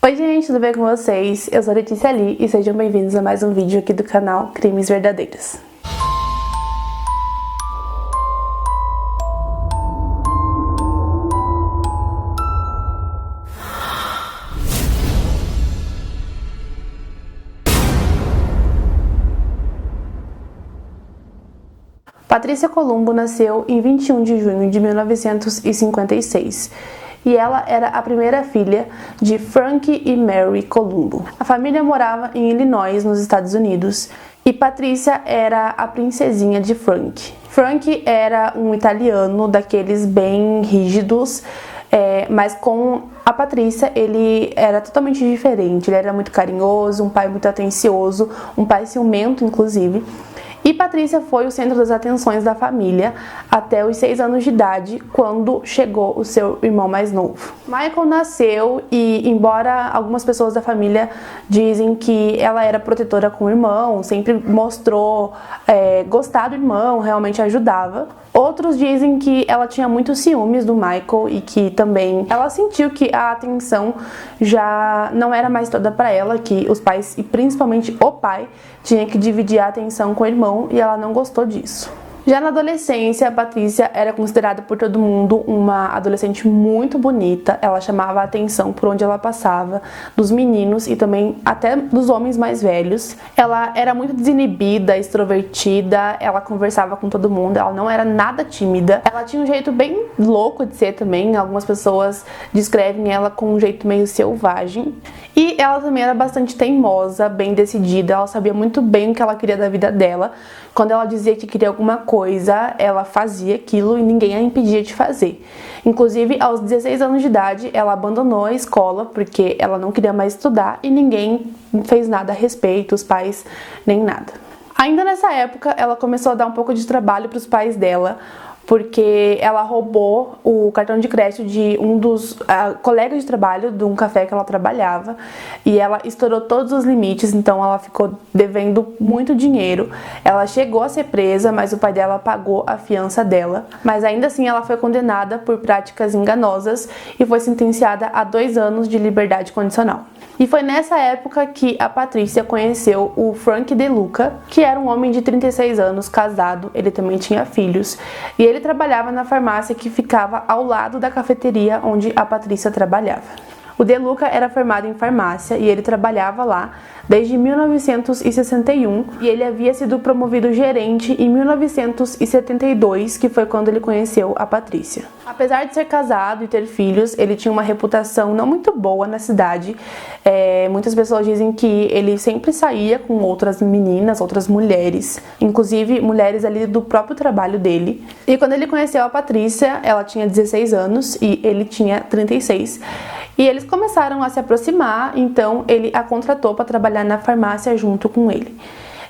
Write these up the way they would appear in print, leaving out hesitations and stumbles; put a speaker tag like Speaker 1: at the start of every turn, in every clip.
Speaker 1: Oi gente, tudo bem com vocês? Eu sou a Letícia Lee e sejam bem-vindos a mais um vídeo aqui do canal Crimes Verdadeiros. Patrícia Columbo nasceu em 21 de junho de 1956 e ela era a primeira filha de Frank e Mary Columbo. A família morava em Illinois, nos Estados Unidos, e Patrícia era a princesinha de Frank. Frank era um italiano daqueles bem rígidos, mas com a Patrícia ele era totalmente diferente. Ele era muito carinhoso, um pai muito atencioso, um pai ciumento inclusive. E Patrícia foi o centro das atenções da família até os 6 anos de idade, quando chegou o seu irmão mais novo. Michael nasceu e, embora algumas pessoas da família dizem que ela era protetora com o irmão, sempre mostrou gostar do irmão, realmente ajudava, outros dizem que ela tinha muitos ciúmes do Michael e que também ela sentiu que a atenção já não era mais toda para ela, que os pais, e principalmente o pai, tinha que dividir a atenção com o irmão e ela não gostou disso. Já na adolescência, a Patrícia era considerada por todo mundo uma adolescente muito bonita. Ela chamava a atenção por onde ela passava, dos meninos e também até dos homens mais velhos. Ela era muito desinibida, extrovertida, ela conversava com todo mundo, ela não era nada tímida. Ela tinha um jeito bem louco de ser também, algumas pessoas descrevem ela com um jeito meio selvagem. E ela também era bastante teimosa, bem decidida, ela sabia muito bem o que ela queria da vida dela. Quando ela dizia que queria alguma coisa, ela fazia aquilo e ninguém a impedia de fazer. Inclusive, aos 16 anos de idade, ela abandonou a escola porque ela não queria mais estudar e ninguém fez nada a respeito, os pais nem nada. Ainda nessa época, ela começou a dar um pouco de trabalho para os pais dela, porque ela roubou o cartão de crédito de um dos colegas de trabalho de um café que ela trabalhava e ela estourou todos os limites, então ela ficou devendo muito dinheiro. Ela chegou a ser presa, mas o pai dela pagou a fiança dela, mas ainda assim ela foi condenada por práticas enganosas e foi sentenciada a 2 anos de liberdade condicional. E foi nessa época que a Patrícia conheceu o Frank De Luca, que era um homem de 36 anos, casado, ele também tinha filhos, e ele trabalhava na farmácia que ficava ao lado da cafeteria onde a Patrícia trabalhava. O De Luca era formado em farmácia e ele trabalhava lá desde 1961 e ele havia sido promovido gerente em 1972, que foi quando ele conheceu a Patrícia. Apesar de ser casado e ter filhos, ele tinha uma reputação não muito boa na cidade. Muitas pessoas dizem que ele sempre saía com outras meninas, outras mulheres, inclusive mulheres ali do próprio trabalho dele. E quando ele conheceu a Patrícia, ela tinha 16 anos e ele tinha 36. E eles começaram a se aproximar, então ele a contratou para trabalhar na farmácia junto com ele.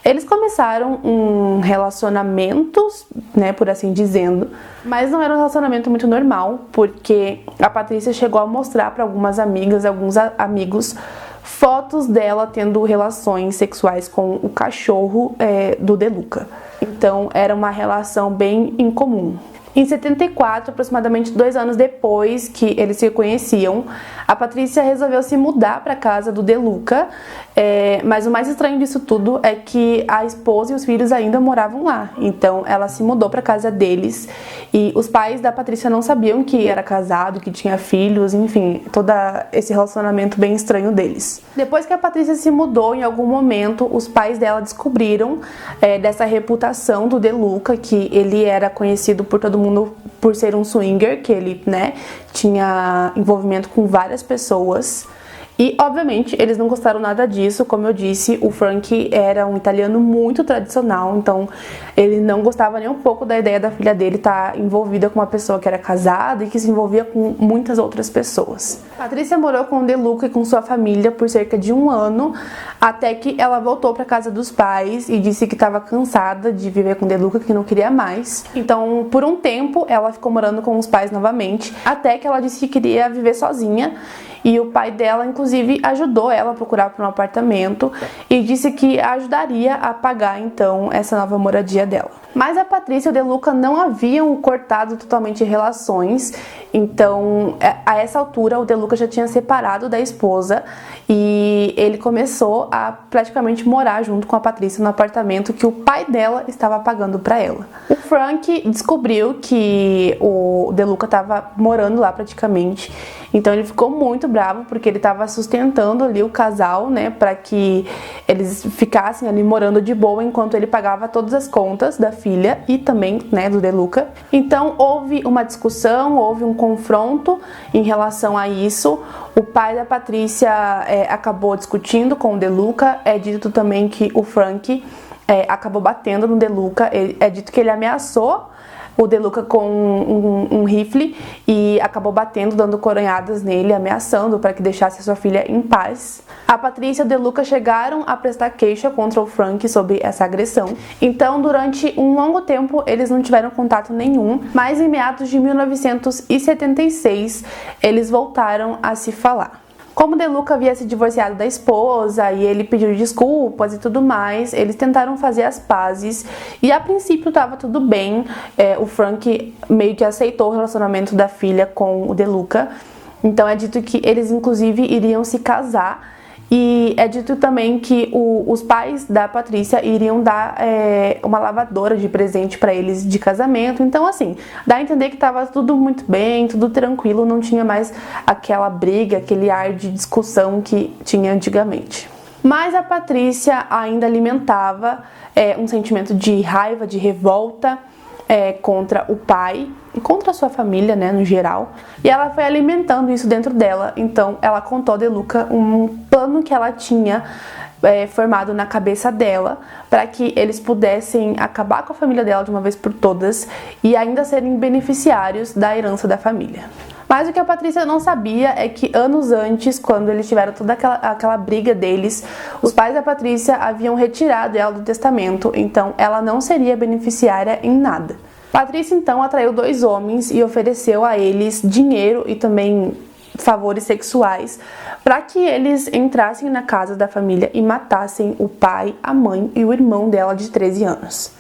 Speaker 1: Eles começaram um relacionamento, né, por assim dizendo, mas não era um relacionamento muito normal, porque a Patrícia chegou a mostrar para algumas amigas, alguns amigos, fotos dela tendo relações sexuais com o cachorro do De Luca. Então era uma relação bem incomum. Em 74, aproximadamente 2 anos depois que eles se conheciam, a Patrícia resolveu se mudar para a casa do De Luca, mas o mais estranho disso tudo é que a esposa e os filhos ainda moravam lá. Então ela se mudou para a casa deles e os pais da Patrícia não sabiam que era casado, que tinha filhos, enfim, todo esse relacionamento bem estranho deles. Depois que a Patrícia se mudou, em algum momento, os pais dela descobriram dessa reputação do De Luca, que ele era conhecido por todo mundo por ser um swinger, que ele, tinha envolvimento com várias pessoas. E, obviamente, eles não gostaram nada disso. Como eu disse, o Frank era um italiano muito tradicional, então ele não gostava nem um pouco da ideia da filha dele estar envolvida com uma pessoa que era casada e que se envolvia com muitas outras pessoas. Patrícia morou com o De Luca e com sua família por cerca de 1 ano, até que ela voltou para casa dos pais e disse que estava cansada de viver com o De Luca, que não queria mais. Então, por um tempo, ela ficou morando com os pais novamente, até que ela disse que queria viver sozinha. E o pai dela, inclusive, ajudou ela a procurar por um apartamento e disse que ajudaria a pagar, então, essa nova moradia dela. Mas a Patrícia e o De Luca não haviam cortado totalmente relações Então, a essa altura, o DeLuca já tinha separado da esposa e ele começou a praticamente morar junto com a Patrícia no apartamento que o pai dela estava pagando para ela. O Frank descobriu que o DeLuca estava morando lá praticamente, então ele ficou muito bravo porque ele estava sustentando ali o casal, né, para que eles ficassem ali morando de boa enquanto ele pagava todas as contas da filha e também, né, do DeLuca. Então houve uma discussão, houve um confronto em relação a isso. O pai da Patrícia acabou discutindo com o DeLuca. É dito também que o Frank acabou batendo no DeLuca. É dito que ele ameaçou o DeLuca com um rifle e acabou batendo, dando coronhadas nele, ameaçando para que deixasse a sua filha em paz. A Patrícia e o DeLuca chegaram a prestar queixa contra o Frank sobre essa agressão. Então, durante um longo tempo, eles não tiveram contato nenhum, mas em meados de 1976, eles voltaram a se falar. Como DeLuca havia se divorciado da esposa e ele pediu desculpas e tudo mais, eles tentaram fazer as pazes e a princípio estava tudo bem. O Frank meio que aceitou o relacionamento da filha com o DeLuca. Então é dito que eles inclusive iriam se casar. E é dito também que os pais da Patrícia iriam dar uma lavadora de presente para eles de casamento. Então, assim, dá a entender que estava tudo muito bem, tudo tranquilo, não tinha mais aquela briga, aquele ar de discussão que tinha antigamente. Mas a Patrícia ainda alimentava um sentimento de raiva, de revolta contra o pai e contra a sua família, né, no geral. E ela foi alimentando isso dentro dela. Então, ela contou a DeLuca um plano que ela tinha formado na cabeça dela para que eles pudessem acabar com a família dela de uma vez por todas e ainda serem beneficiários da herança da família. Mas o que a Patrícia não sabia é que anos antes, quando eles tiveram toda aquela briga deles, os pais da Patrícia haviam retirado ela do testamento, então ela não seria beneficiária em nada. Patrícia então atraiu 2 homens e ofereceu a eles dinheiro e também favores sexuais para que eles entrassem na casa da família e matassem o pai, a mãe e o irmão dela de 13 anos.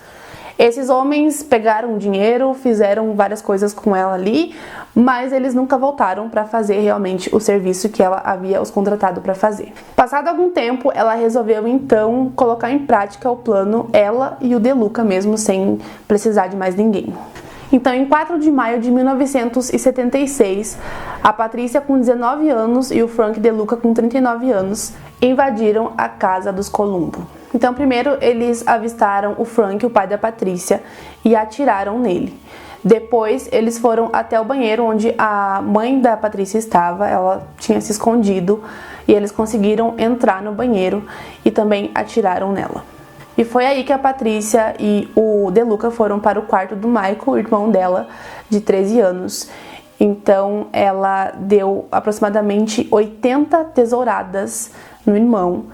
Speaker 1: Esses homens pegaram o dinheiro, fizeram várias coisas com ela ali, mas eles nunca voltaram para fazer realmente o serviço que ela havia os contratado para fazer. Passado algum tempo, ela resolveu então colocar em prática o plano, ela e o DeLuca mesmo, sem precisar de mais ninguém. Então, em 4 de maio de 1976, a Patrícia com 19 anos e o Frank DeLuca com 39 anos invadiram a casa dos Columbo. Então, primeiro eles avistaram o Frank, o pai da Patrícia, e atiraram nele. Depois, eles foram até o banheiro onde a mãe da Patrícia estava, ela tinha se escondido, e eles conseguiram entrar no banheiro e também atiraram nela. E foi aí que a Patrícia e o DeLuca foram para o quarto do Michael, o irmão dela, de 13 anos. Então, ela deu aproximadamente 80 tesouradas no irmão.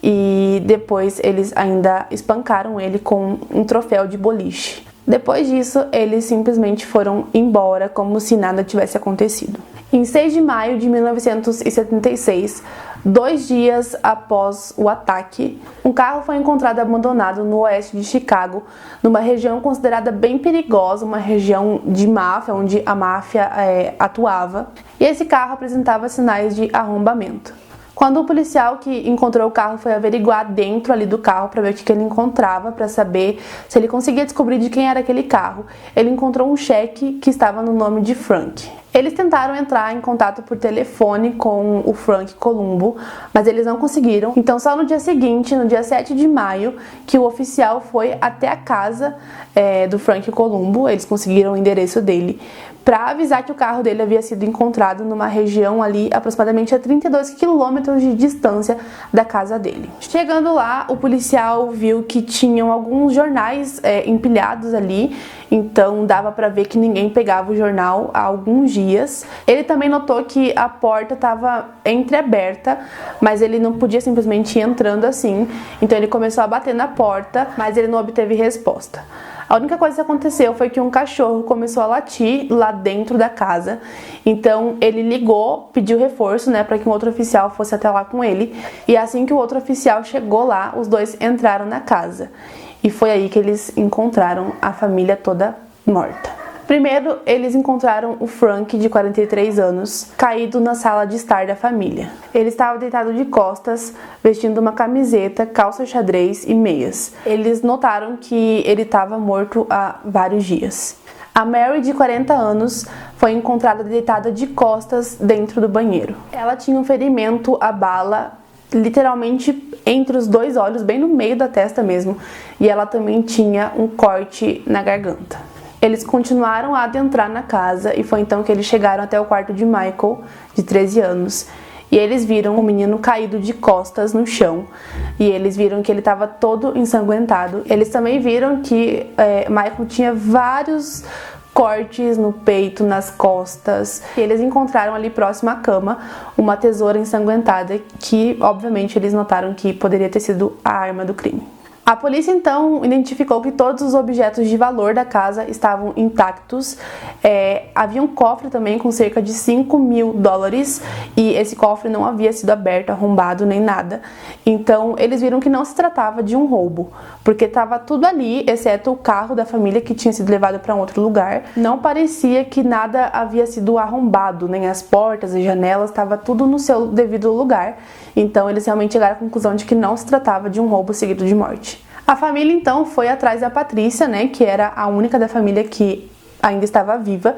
Speaker 1: E depois eles ainda espancaram ele com um troféu de boliche. Depois disso, eles simplesmente foram embora como se nada tivesse acontecido. Em 6 de maio de 1976, 2 dias após o ataque, um carro foi encontrado abandonado no oeste de Chicago, numa região considerada bem perigosa, uma região de máfia, onde a máfia atuava, e esse carro apresentava sinais de arrombamento. Quando o policial que encontrou o carro foi averiguar dentro ali do carro para ver o que ele encontrava, para saber se ele conseguia descobrir de quem era aquele carro, ele encontrou um cheque que estava no nome de Frank. Eles tentaram entrar em contato por telefone com o Frank Columbo, mas eles não conseguiram. Então, só no dia seguinte, no dia 7 de maio, que o oficial foi até a casa do Frank Columbo, eles conseguiram o endereço dele, para avisar que o carro dele havia sido encontrado numa região ali aproximadamente a 32 quilômetros de distância da casa dele. Chegando lá, o policial viu que tinham alguns jornais empilhados ali, então dava para ver que ninguém pegava o jornal há alguns dias. Ele também notou que a porta estava entreaberta, mas ele não podia simplesmente ir entrando assim, então ele começou a bater na porta, mas ele não obteve resposta. A única coisa que aconteceu foi que um cachorro começou a latir lá dentro da casa. Então ele ligou, pediu reforço, né, para que um outro oficial fosse até lá com ele. E assim que o outro oficial chegou lá, os dois entraram na casa. E foi aí que eles encontraram a família toda morta. Primeiro, eles encontraram o Frank, de 43 anos, caído na sala de estar da família. Ele estava deitado de costas, vestindo uma camiseta, calça xadrez e meias. Eles notaram que ele estava morto há vários dias. A Mary, de 40 anos, foi encontrada deitada de costas dentro do banheiro. Ela tinha um ferimento à bala, literalmente entre os dois olhos, bem no meio da testa mesmo, e ela também tinha um corte na garganta. Eles continuaram a adentrar na casa e foi então que eles chegaram até o quarto de Michael, de 13 anos, e eles viram o menino caído de costas no chão, e eles viram que ele estava todo ensanguentado. Eles também viram que Michael tinha vários cortes no peito, nas costas, e eles encontraram ali próximo à cama uma tesoura ensanguentada que, obviamente, eles notaram que poderia ter sido a arma do crime. A polícia então identificou que todos os objetos de valor da casa estavam intactos. Havia um cofre também com cerca de $5.000 e esse cofre não havia sido aberto, arrombado nem nada. Então eles viram que não se tratava de um roubo, porque estava tudo ali, exceto o carro da família que tinha sido levado para um outro lugar. Não parecia que nada havia sido arrombado, nem as portas e janelas, estava tudo no seu devido lugar. Então eles realmente chegaram à conclusão de que não se tratava de um roubo seguido de morte. A família então foi atrás da Patrícia, que era a única da família que ainda estava viva,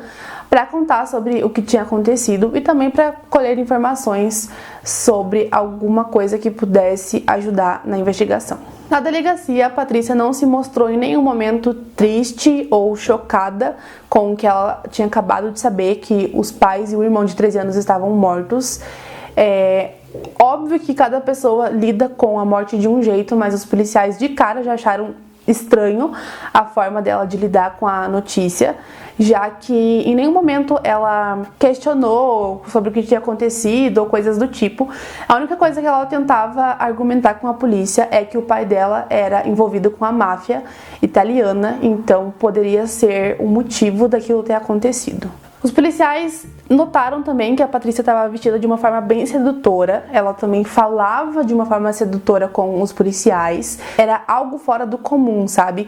Speaker 1: para contar sobre o que tinha acontecido e também para colher informações sobre alguma coisa que pudesse ajudar na investigação. Na delegacia, a Patrícia não se mostrou em nenhum momento triste ou chocada com o que ela tinha acabado de saber, que os pais e o irmão de 13 anos estavam mortos. Óbvio que cada pessoa lida com a morte de um jeito, mas os policiais de cara já acharam estranho a forma dela de lidar com a notícia, já que em nenhum momento ela questionou sobre o que tinha acontecido ou coisas do tipo. A única coisa que ela tentava argumentar com a polícia é que o pai dela era envolvido com a máfia italiana, então poderia ser o motivo daquilo ter acontecido. Os policiais notaram também que a Patrícia estava vestida de uma forma bem sedutora. Ela também falava de uma forma sedutora com os policiais. Era algo fora do comum, sabe?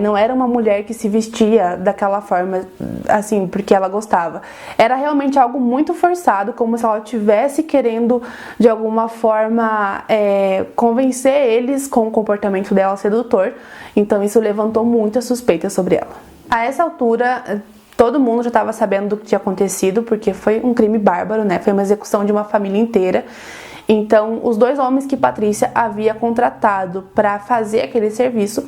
Speaker 1: Não era uma mulher que se vestia daquela forma, assim, porque ela gostava. Era realmente algo muito forçado, como se ela estivesse querendo, de alguma forma, convencer eles com o comportamento dela sedutor. Então isso levantou muitas suspeitas sobre ela. A essa altura, todo mundo já estava sabendo do que tinha acontecido, porque foi um crime bárbaro, Foi uma execução de uma família inteira. Então, os dois homens que Patrícia havia contratado para fazer aquele serviço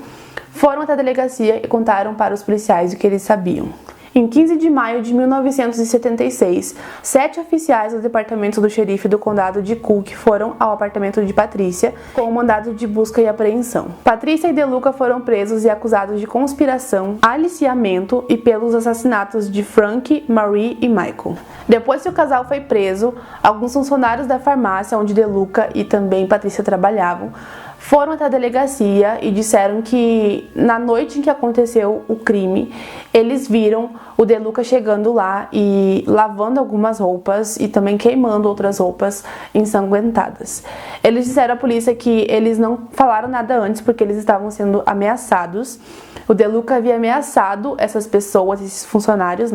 Speaker 1: foram até a delegacia e contaram para os policiais o que eles sabiam. Em 15 de maio de 1976, 7 oficiais do departamento do xerife do condado de Cook foram ao apartamento de Patrícia com um mandado de busca e apreensão. Patrícia e DeLuca foram presos e acusados de conspiração, aliciamento e pelos assassinatos de Frank, Marie e Michael. Depois que o casal foi preso, alguns funcionários da farmácia onde DeLuca e também Patrícia trabalhavam foram até a delegacia e disseram que na noite em que aconteceu o crime, eles viram o DeLuca chegando lá e lavando algumas roupas e também queimando outras roupas ensanguentadas. Eles disseram à polícia que eles não falaram nada antes porque eles estavam sendo ameaçados. O DeLuca havia ameaçado essas pessoas, esses funcionários,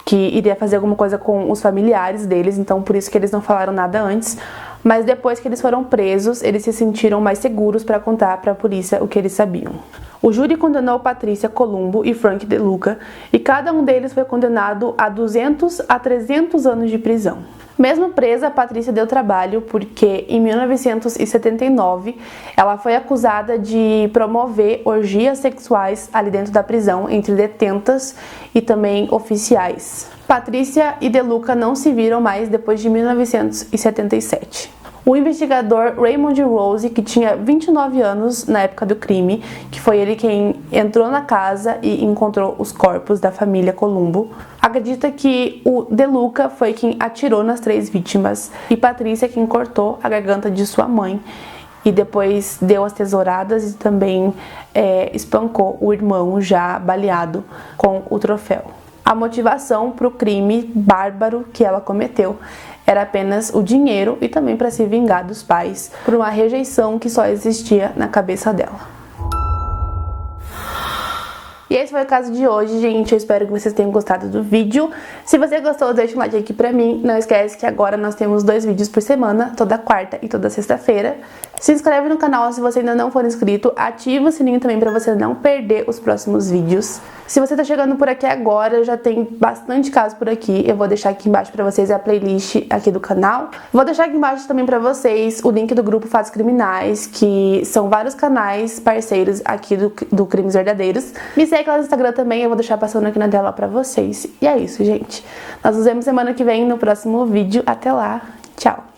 Speaker 1: que iria fazer alguma coisa com os familiares deles, então por isso que eles não falaram nada antes. Mas depois que eles foram presos, eles se sentiram mais seguros para contar para a polícia o que eles sabiam. O júri condenou Patrícia Columbo e Frank DeLuca e cada um deles foi condenado a 200 a 300 anos de prisão. Mesmo presa, Patrícia deu trabalho porque em 1979 ela foi acusada de promover orgias sexuais ali dentro da prisão entre detentas e também oficiais. Patrícia e DeLuca não se viram mais depois de 1977. O investigador Raymond Rose, que tinha 29 anos na época do crime, que foi ele quem entrou na casa e encontrou os corpos da família Columbo, acredita que o DeLuca foi quem atirou nas 3 vítimas e Patrícia quem cortou a garganta de sua mãe e depois deu as tesouradas e também espancou o irmão já baleado com o troféu. A motivação para o crime bárbaro que ela cometeu era apenas o dinheiro e também para se vingar dos pais por uma rejeição que só existia na cabeça dela. E esse foi o caso de hoje, gente. Eu espero que vocês tenham gostado do vídeo. Se você gostou, deixa um like aqui pra mim. Não esquece que agora nós temos 2 vídeos por semana, toda quarta e toda sexta-feira. Se inscreve no canal se você ainda não for inscrito. Ativa o sininho também pra você não perder os próximos vídeos. Se você tá chegando por aqui agora, já tem bastante casos por aqui. Eu vou deixar aqui embaixo pra vocês a playlist aqui do canal. Vou deixar aqui embaixo também pra vocês o link do grupo Fatos Criminais, que são vários canais parceiros aqui do Crimes Verdadeiros. Me segue lá no Instagram também, eu vou deixar passando aqui na tela pra vocês. E é isso, gente. Nós nos vemos semana que vem no próximo vídeo. Até lá. Tchau.